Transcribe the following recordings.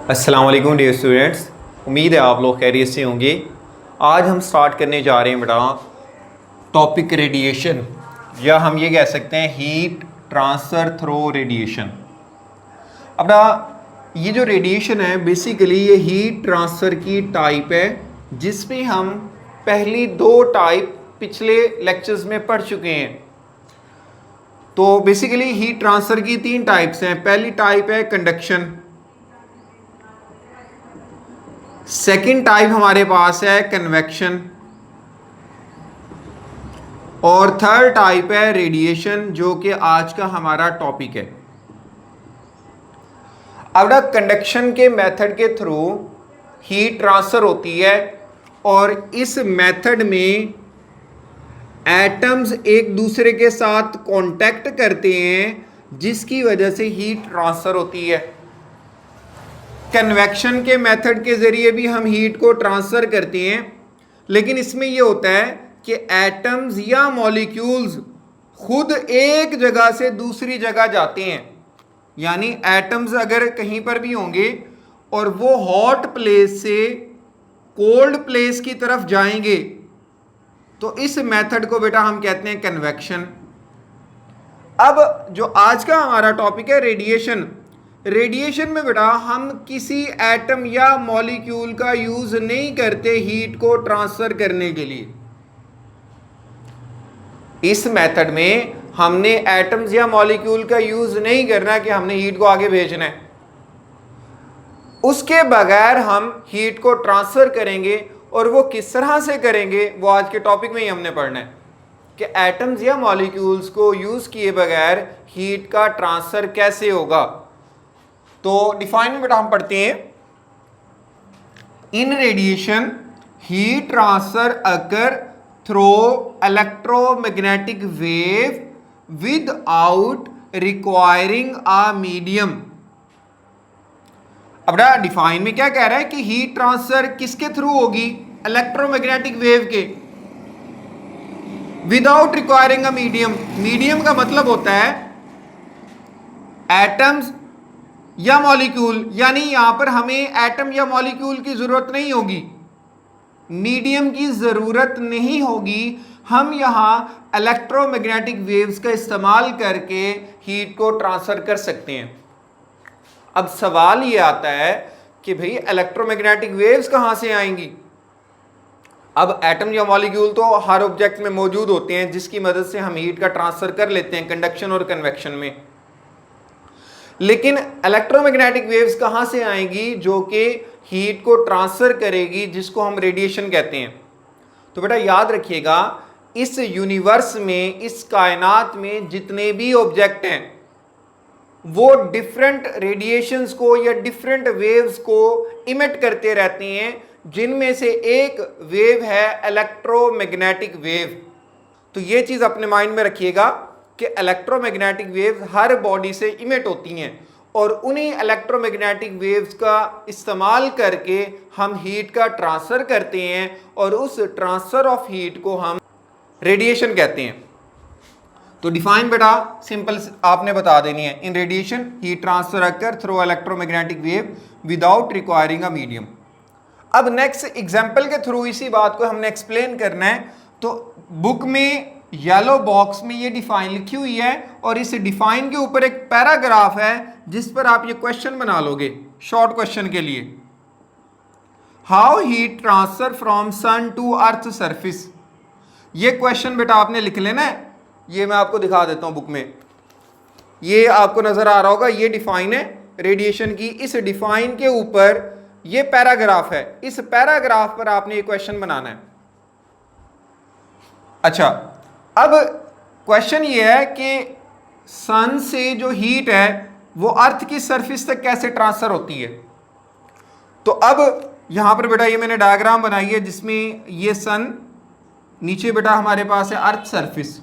अस्सलाम वालेकुम dear students, उम्मीद है आप लोग खैरियत से होंगे। आज हम स्टार्ट करने जा रहे हैं बेटा टॉपिक रेडिएशन, या हम ये कह सकते हैं हीट ट्रांसफ़र थ्रू रेडिएशन। अब बेटा ये जो रेडिएशन है बेसिकली ये हीट ट्रांसफ़र की टाइप है, जिसमें हम पहली दो टाइप पिछले लेक्चर्स में पढ़ चुके हैं। तो बेसिकली हीट ट्रांसफ़र की तीन टाइप्स हैं। पहली टाइप है कंडक्शन, सेकंड टाइप हमारे पास है कन्वेक्शन, और थर्ड टाइप है रेडिएशन, जो कि आज का हमारा टॉपिक है। अब कंडक्शन के मेथड के थ्रू हीट ट्रांसफर होती है, और इस मेथड में एटम्स एक दूसरे के साथ कांटेक्ट करते हैं, जिसकी वजह से हीट ट्रांसफर होती है। कन्वेक्शन के मेथड के ज़रिए भी हम हीट को ट्रांसफ़र करते हैं, लेकिन इसमें यह होता है कि एटम्स या मॉलिक्यूल्स खुद एक जगह से दूसरी जगह जाते हैं। यानी एटम्स अगर कहीं पर भी होंगे और वो हॉट प्लेस से कोल्ड प्लेस की तरफ जाएंगे, तो इस मेथड को बेटा हम कहते हैं कन्वेक्शन। अब जो आज का हमारा टॉपिक है रेडिएशन, रेडिएशन में बेटा हम किसी एटम या मॉलिक्यूल का यूज नहीं करते हीट को ट्रांसफर करने के लिए। इस मेथड में हमने एटम्स या मॉलिक्यूल का यूज नहीं करना कि हमने हीट को आगे भेजना है। उसके बगैर हम हीट को ट्रांसफर करेंगे, और वो किस तरह से करेंगे वो आज के टॉपिक में ही हमने पढ़ना है कि एटम्स या मॉलिक्यूल्स को यूज किए बगैर हीट का ट्रांसफर कैसे होगा। तो डिफाइन में बेटा हम पढ़ते हैं, in radiation heat transfer occur through electromagnetic wave without requiring a medium. अब बेटा डिफाइन में क्या कह रहा है कि हीट ट्रांसफर किसके थ्रू होगी? इलेक्ट्रोमैग्नेटिक वेव के, without requiring a medium. Medium का मतलब होता है एटम्स या मॉलिक्यूल, यानी यहां पर हमें एटम या मॉलिक्यूल की जरूरत नहीं होगी, मीडियम की जरूरत नहीं होगी। हम यहां इलेक्ट्रोमैग्नेटिक वेव्स का इस्तेमाल करके हीट को ट्रांसफर कर सकते हैं। अब सवाल यह आता है कि भाई इलेक्ट्रोमैग्नेटिक वेव्स कहां से आएंगी? अब एटम या मॉलिक्यूल तो हर ऑब्जेक्ट में मौजूद होते हैं, जिसकी मदद से हम हीट का ट्रांसफर कर लेते हैं कंडक्शन और कन्वेक्शन में। लेकिन इलेक्ट्रोमैग्नेटिक वेव्स कहां से आएंगी जो कि हीट को ट्रांसफर करेगी, जिसको हम रेडिएशन कहते हैं? तो बेटा याद रखिएगा, इस यूनिवर्स में, इस कायनात में जितने भी ऑब्जेक्ट हैं वो डिफरेंट रेडिएशंस को या डिफरेंट वेव्स को इमिट करते रहते हैं, जिनमें से एक वेव है इलेक्ट्रोमैग्नेटिक वेव। तो ये चीज अपने माइंड में रखिएगा कि इलेक्ट्रोमैग्नेटिक वेव्स हर बॉडी से इमिट होती हैं, और उन्हीं इलेक्ट्रोमैग्नेटिक वेव्स का इस्तेमाल करके हम हीट का ट्रांसफ़र करते हैं, और उस ट्रांसफ़र ऑफ हीट को हम रेडिएशन कहते हैं। तो डिफाइन बेटा सिंपल आपने बता देनी है, in radiation heat transfer occur through electromagnetic wave without requiring a medium. अब नेक्स्ट एग्जाम्पल के थ्रू इसी बात को हमने एक्सप्लेन करना है। तो बुक में येलो बॉक्स में ये डिफाइन लिखी हुई है, और इस डिफाइन के ऊपर एक पैराग्राफ है जिस पर आप ये क्वेश्चन बना लोगे शॉर्ट क्वेश्चन के लिए। How heat transfer from sun to earth surface. ये क्वेश्चन बेटा आपने लिख लेना है। ये मैं आपको दिखा देता हूं बुक में, ये आपको नजर आ रहा होगा, ये डिफाइन है रेडिएशन की। इस डिफाइन के ऊपर ये पैराग्राफ है, इस पैराग्राफ पर आपने ये क्वेश्चन बनाना है। अच्छा, अब क्वेश्चन ये है कि सन से जो हीट है वो अर्थ की सरफेस तक कैसे ट्रांसफर होती है। तो अब यहां पर बेटा ये मैंने डायग्राम बनाई है, जिसमें ये सन, नीचे बेटा हमारे पास है अर्थ सरफेस।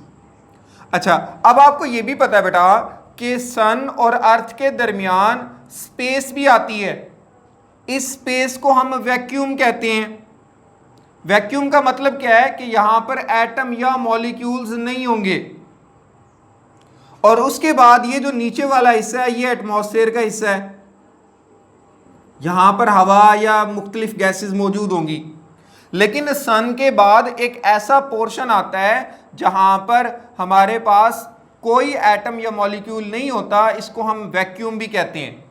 अच्छा, अब आपको ये भी पता है बेटा कि सन और अर्थ के दरमियान स्पेस भी आती है। इस स्पेस को हम वैक्यूम कहते हैं। वैक्यूम का मतलब क्या है कि यहां पर एटम या मॉलिक्यूल्स नहीं होंगे, और उसके बाद ये जो नीचे वाला हिस्सा है ये एटमॉस्फेयर का हिस्सा है। यहाँ पर हवा या मुख्तलिफ गैसेस मौजूद होंगी। लेकिन सन के बाद एक ऐसा पोर्शन आता है जहाँ पर हमारे पास कोई एटम या मॉलिक्यूल नहीं होता, इसको हम वैक्यूम भी कहते हैं।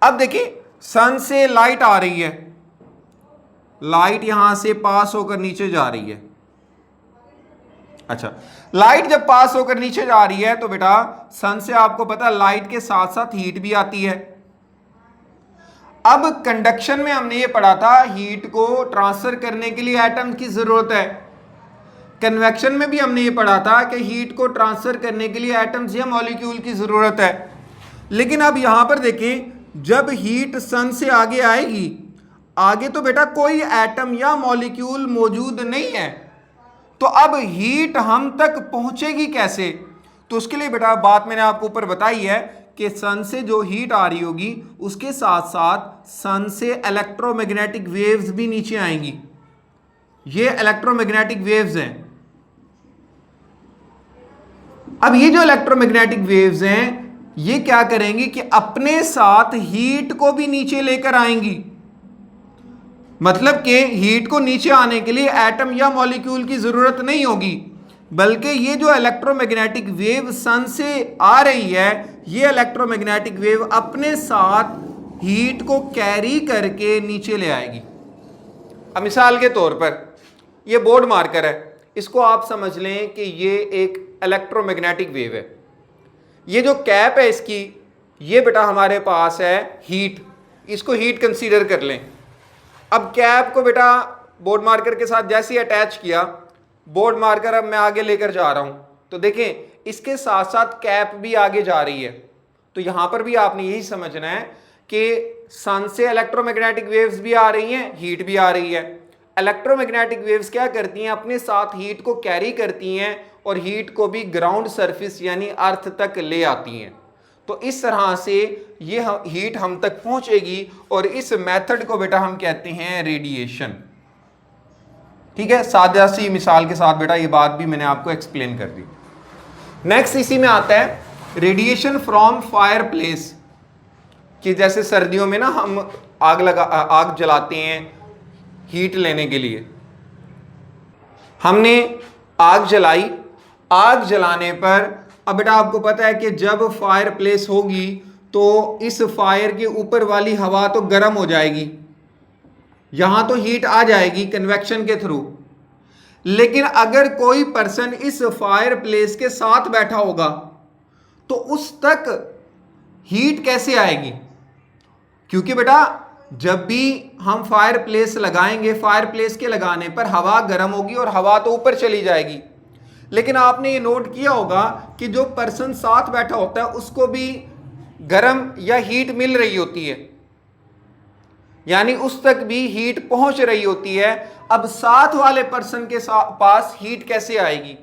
अब देखिए, सन से लाइट आ रही है, लाइट यहां से पास होकर नीचे जा रही है। अच्छा, लाइट जब पास होकर नीचे जा रही है तो बेटा सन से आपको पता लाइट के साथ साथ हीट भी आती है। अब कंडक्शन में हमने ये पढ़ा था हीट को ट्रांसफर करने के लिए एटम की जरूरत है। कन्वेक्शन में भी हमने ये पढ़ा था कि हीट को ट्रांसफर करने के लिए एटम्स या मॉलिक्यूल की जरूरत है। लेकिन अब यहां पर देखें, जब हीट सन से आगे आएगी, आगे तो बेटा कोई एटम या मॉलिक्यूल मौजूद नहीं है, तो अब हीट हम तक पहुंचेगी कैसे? तो उसके लिए बेटा बात मैंने आपको ऊपर बताई है कि सन से जो हीट आ रही होगी उसके साथ साथ सन से इलेक्ट्रोमैग्नेटिक वेव्स भी नीचे आएंगी। ये इलेक्ट्रोमैग्नेटिक वेव्स हैं। अब ये जो इलेक्ट्रोमैग्नेटिक वेव्स हैं ये क्या करेंगी कि अपने साथ हीट को भी नीचे लेकर आएंगी। मतलब कि हीट को नीचे आने के लिए एटम या मॉलिक्यूल की जरूरत नहीं होगी, बल्कि ये जो इलेक्ट्रोमैग्नेटिक वेव सन से आ रही है, ये इलेक्ट्रोमैग्नेटिक वेव अपने साथ हीट को कैरी करके नीचे ले आएगी। अब मिसाल के तौर पर ये बोर्ड मार्कर है, इसको आप समझ लें कि ये एक इलेक्ट्रोमैग्नेटिक वेव है। ये जो कैप है इसकी, ये बेटा हमारे पास है हीट, इसको हीट कंसीडर कर लें। अब कैप को बेटा बोर्ड मार्कर के साथ जैसे ही अटैच किया, बोर्ड मार्कर अब मैं आगे लेकर जा रहा हूं, तो देखें इसके साथ साथ कैप भी आगे जा रही है। तो यहां पर भी आपने यही समझना है कि सन से इलेक्ट्रोमैग्नेटिक वेव्स भी आ रही हैं, हीट भी आ रही है। इलेक्ट्रोमैग्नेटिक वेव्स क्या करती हैं? अपने साथ हीट को कैरी करती हैं और हीट को भी ग्राउंड सरफेस यानी अर्थ तक ले आती हैं। तो इस तरह से ये हीट हम तक पहुंचेगी और इस मेथड को बेटा हम कहते हैं रेडिएशन। ठीक है, सादा सी मिसाल के साथ बेटा ये बात भी मैंने आपको एक्सप्लेन कर दी। नेक्स्ट इसी में आता है रेडिएशन फ्रॉम फायर प्लेस, कि जैसे सर्दियों में ना हम आग जलाते हैं हीट लेने के लिए। हमने आग जलाई, आग जलाने पर अब बेटा आपको पता है कि जब फायर प्लेस होगी तो इस फायर के ऊपर वाली हवा तो गर्म हो जाएगी, यहां तो हीट आ जाएगी कन्वेक्शन के थ्रू। लेकिन अगर कोई पर्सन इस फायर प्लेस के साथ बैठा होगा तो उस तक हीट कैसे आएगी? क्योंकि बेटा जब भी हम फायर प्लेस लगाएंगे, फायर प्लेस के लगाने पर हवा गर्म होगी और हवा तो ऊपर चली जाएगी। लेकिन आपने ये नोट किया होगा कि जो पर्सन साथ बैठा होता है उसको भी गर्म या हीट मिल रही होती है, यानी उस तक भी हीट पहुंच रही होती है। अब साथ वाले पर्सन के पास हीट कैसे आएगी?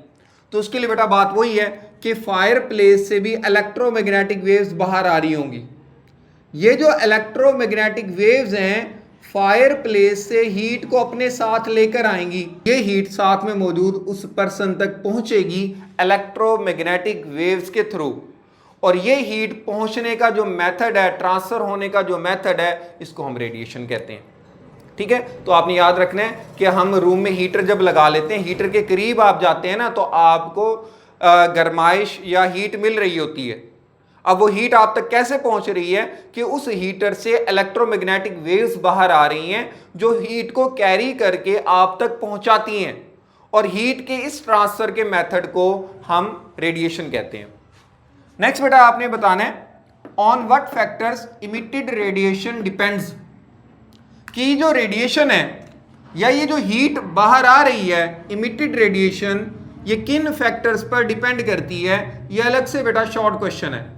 तो उसके लिए बेटा बात वही है कि फायर प्लेस से भी इलेक्ट्रोमैग्नेटिक वेव्स बाहर आ रही होंगी। ये जो इलेक्ट्रोमैग्नेटिक वेव्स हैं फायर प्लेस से हीट को अपने साथ लेकर आएंगी। ये हीट साथ में मौजूद उस पर्सन तक पहुंचेगी इलेक्ट्रोमैग्नेटिक वेव्स के थ्रू, और ये हीट पहुंचने का जो मेथड है, ट्रांसफर होने का जो मेथड है, इसको हम रेडिएशन कहते हैं। ठीक है, तो आपने याद रखना है कि हम रूम में हीटर जब लगा लेते हैं, हीटर के करीब आप जाते हैं ना तो आपको गर्माइश या हीट मिल रही होती है। अब वो हीट आप तक कैसे पहुंच रही है कि उस हीटर से इलेक्ट्रोमैग्नेटिक वेव्स बाहर आ रही हैं जो हीट को कैरी करके आप तक पहुंचाती हैं, और हीट के इस ट्रांसफर के मेथड को हम रेडिएशन कहते हैं। नेक्स्ट बेटा आपने बताना है on what factors emitted radiation depends, कि जो रेडिएशन है या ये जो हीट बाहर आ रही है इमिटेड रेडिएशन, ये किन फैक्टर्स पर डिपेंड करती है? ये अलग से बेटा शॉर्ट क्वेश्चन है।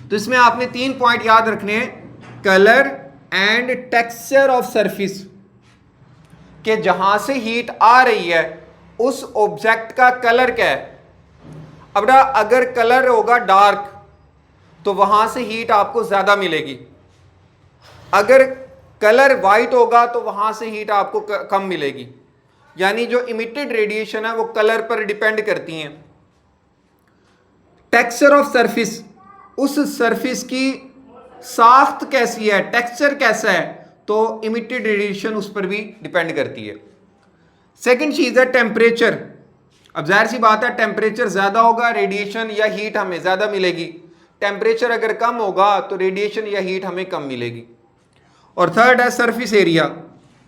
तो इसमें आपने 3 पॉइंट याद रखने हैं, colour and texture of surface, कि जहां से हीट आ रही है उस ऑब्जेक्ट का कलर क्या है। अब ना अगर कलर होगा डार्क तो वहां से हीट आपको ज्यादा मिलेगी, अगर कलर वाइट होगा तो वहां से हीट आपको कम मिलेगी। यानी जो इमिटेड रेडिएशन है वो कलर पर डिपेंड करती हैं। टेक्सचर ऑफ सरफेस, उस सरफेस की साख्त कैसी है, टेक्सचर कैसा है, तो इमिटेड रेडिएशन उस पर भी डिपेंड करती है। सेकंड चीज है टेम्परेचर। अब जाहिर सी बात है टेम्परेचर ज्यादा होगा रेडिएशन या हीट हमें ज्यादा मिलेगी, टेम्परेचर अगर कम होगा तो रेडिएशन या हीट हमें कम मिलेगी। और थर्ड है सरफेस एरिया।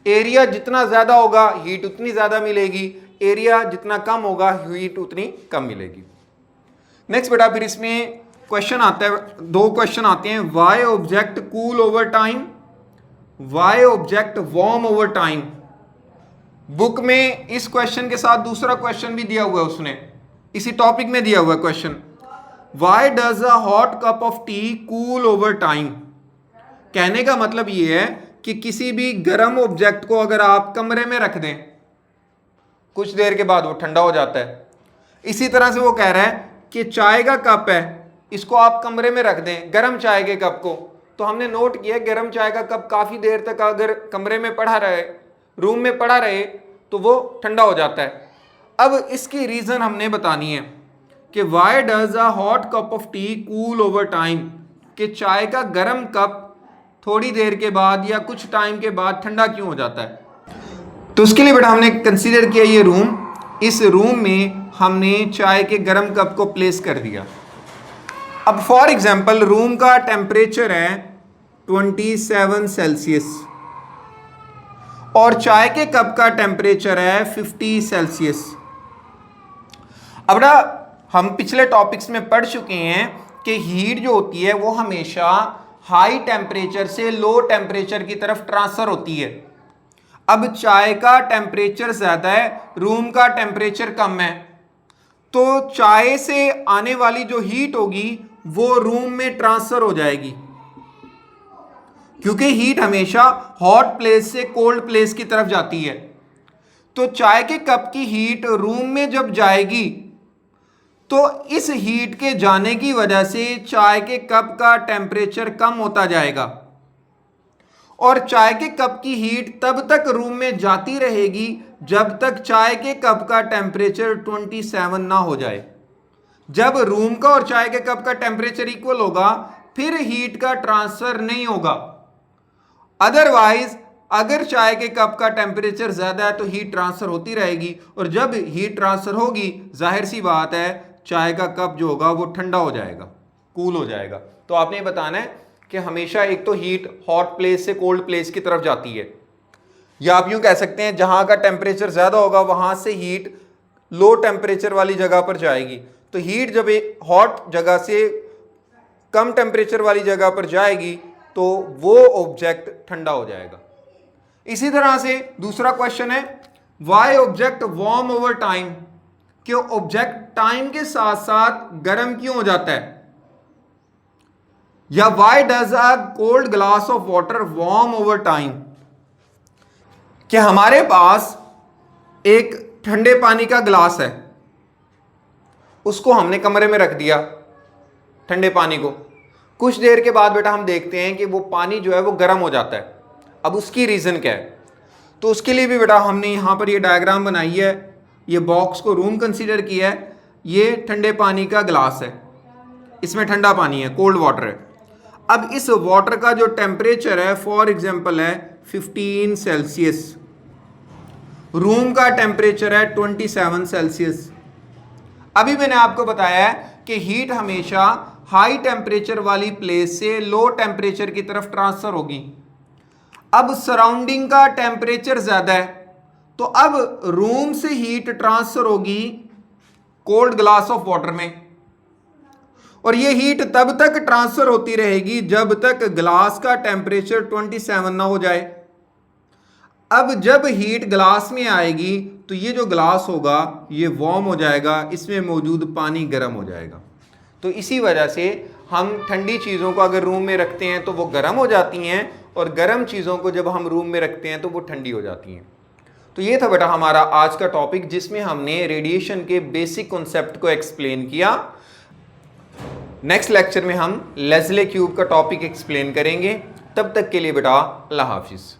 एरिया जितना ज्यादा होगा हीट उतनी ज्यादा मिलेगी, एरिया जितना कम होगा हीट उतनी कम मिलेगी। नेक्स्ट बेटा फिर इसमें क्वेश्चन आता है, दो क्वेश्चन आते हैं। Why object cool over time, why object warm over time. Book में इस क्वेश्चन के साथ दूसरा क्वेश्चन भी दिया हुआ है, उसने इसी टॉपिक में दिया हुआ है question. Y does a hot cup of T cool over time. कहने का मतलब ये है कि किसी भी गर्म ऑब्जेक्ट को अगर आप कमरे में रख दें कुछ देर के बाद वो ठंडा हो जाता है। इसी तरह से वो कह रहा है कि चाय का कप है, इसको आप कमरे में रख दें, गर्म चाय के कप को, तो हमने नोट किया गर्म चाय का कप काफी देर तक अगर कमरे में पड़ा रहे, रूम में पड़ा रहे, तो वो ठंडा हो जाता है। अब इसकी रीजन हमने बतानी है कि Y does a hot cup of T cool over time, कि चाय का गर्म कप थोड़ी देर के बाद या कुछ टाइम के बाद ठंडा क्यों हो जाता है। तो उसके लिए बेटा हमने कंसीडर किया ये रूम, इस रूम में हमने चाय के गर्म कप को प्लेस कर दिया। अब फॉर एग्जांपल रूम का टेम्परेचर है 27 सेल्सियस और चाय के कप का टेम्परेचर है 50 सेल्सियस। अब ना हम पिछले टॉपिक्स में पढ़ चुके हैं कि हीट जो होती है वो हमेशा हाई टेम्परेचर से लो टेम्परेचर की तरफ ट्रांसफर होती है। अब चाय का टेम्परेचर ज्यादा है, रूम का टेम्परेचर कम है, तो चाय से आने वाली जो हीट होगी वो रूम में ट्रांसफर हो जाएगी, क्योंकि हीट हमेशा हॉट प्लेस से कोल्ड प्लेस की तरफ जाती है। तो चाय के कप की हीट रूम में जब जाएगी तो इस हीट के जाने की वजह से चाय के कप का टेम्परेचर कम होता जाएगा और चाय के कप की हीट तब तक रूम में जाती रहेगी जब तक चाय के कप का टेम्परेचर 27 ना हो जाए। जब रूम का और चाय के कप का टेम्परेचर इक्वल होगा फिर हीट का ट्रांसफर नहीं होगा। अदरवाइज अगर चाय के कप का टेम्परेचर ज्यादा है तो हीट ट्रांसफर होती रहेगी और जब हीट ट्रांसफर होगी जाहिर सी बात है चाय का कप जो होगा वो ठंडा हो जाएगा, कूल हो जाएगा। तो आपने बताना है कि हमेशा एक तो हीट हॉट प्लेस से कोल्ड प्लेस की तरफ जाती है, या आप यूं कह सकते हैं जहां का टेम्परेचर ज्यादा होगा वहां से हीट लो टेम्परेचर वाली जगह पर जाएगी। तो हीट जब एक हॉट जगह से कम टेम्परेचर वाली जगह पर जाएगी तो वो ऑब्जेक्ट ठंडा हो जाएगा। इसी तरह से दूसरा क्वेश्चन है why object warm over time, कि ऑब्जेक्ट टाइम के साथ साथ गर्म क्यों हो जाता है। या why does a cold glass of water warm over time, कि हमारे पास एक ठंडे पानी का ग्लास है, उसको हमने कमरे में रख दिया ठंडे पानी को, कुछ देर के बाद बेटा हम देखते हैं कि वो पानी जो है वो गर्म हो जाता है। अब उसकी रीजन क्या है, तो उसके लिए भी बेटा हमने यहां पर ये डायग्राम बनाई है, ये बॉक्स को रूम कंसीडर किया है, ये ठंडे पानी का ग्लास है, इसमें ठंडा पानी है, कोल्ड वाटर है। अब इस वाटर का जो टेम्परेचर है फॉर एग्जांपल है 15 सेल्सियस, रूम का टेम्परेचर है 27 सेल्सियस। अभी मैंने आपको बताया है कि हीट हमेशा हाई टेम्परेचर वाली प्लेस से लो टेम्परेचर की तरफ ट्रांसफर होगी। अब सराउंडिंग का टेम्परेचर ज्यादा है तो अब रूम से हीट ट्रांसफर होगी कोल्ड ग्लास ऑफ वाटर में, और ये हीट तब तक ट्रांसफर होती रहेगी जब तक ग्लास का टेम्परेचर 27 ना हो जाए। अब जब हीट ग्लास में आएगी तो ये जो ग्लास होगा ये वार्म हो जाएगा, इसमें मौजूद पानी गर्म हो जाएगा। तो इसी वजह से हम ठंडी चीज़ों को अगर रूम में रखते हैं तो वो गर्म हो जाती हैं और गर्म चीज़ों को जब हम रूम में रखते हैं तो वो ठंडी हो जाती हैं। तो ये था बेटा हमारा आज का टॉपिक जिसमें हमने रेडिएशन के बेसिक कॉन्सेप्ट को एक्सप्लेन किया। नेक्स्ट लेक्चर में हम लेज़ले क्यूब का टॉपिक एक्सप्लेन करेंगे। तब तक के लिए बेटा अल्लाह हाफिज़।